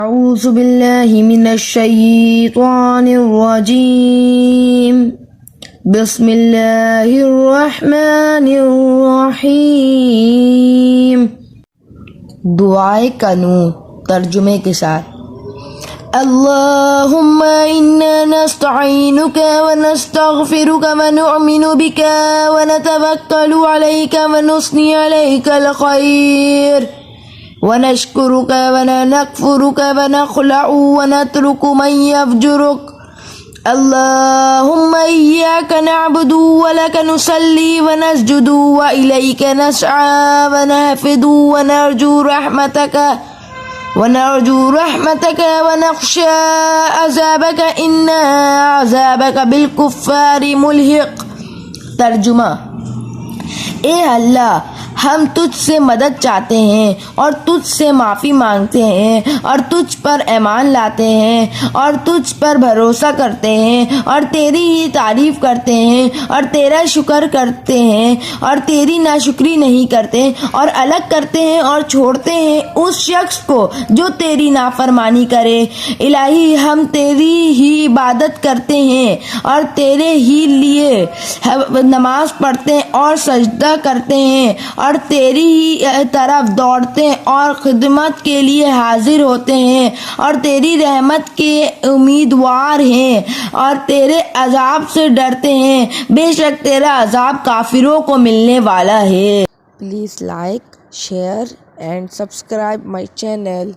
أعوذ بالله من الشيطان الرجيم بسم الله الرحمن الرحیم. دعائے قنوت ترجمے کے ساتھ. اللهم إنا نستعينك ونستغفرك ونؤمن بك ونتوكل عليك ونثني عليك الخير ونشكرك ونكفرك ونخلع ونترك من يفجرك. اللهم إياك نعبد ولك نصلي ونسجد وإليك نسعى ونحفظ ونرجو رحمتك ونخشى عذابك إن عذابك بالكفار ملحق. ترجمہ. اے اللہ، ہم تجھ سے مدد چاہتے ہیں اور تجھ سے معافی مانگتے ہیں اور تجھ پر ایمان لاتے ہیں اور تجھ پر بھروسہ کرتے ہیں اور تیری ہی تعریف کرتے ہیں اور تیرا شکر کرتے ہیں اور تیری ناشکری نہیں کرتے اور الگ کرتے ہیں اور چھوڑتے ہیں اس شخص کو جو تیری نافرمانی کرے. الہی، ہم تیری ہی عبادت کرتے ہیں اور تیرے ہی لیے نماز پڑھتے اور سجدہ کرتے ہیں اور تیری ہی طرف دوڑتے اور خدمت کے لیے حاضر ہوتے ہیں اور تیری رحمت کے امیدوار ہیں اور تیرے عذاب سے ڈرتے ہیں. بے شک تیرا عذاب کافروں کو ملنے والا ہے. Please like, share and subscribe my channel.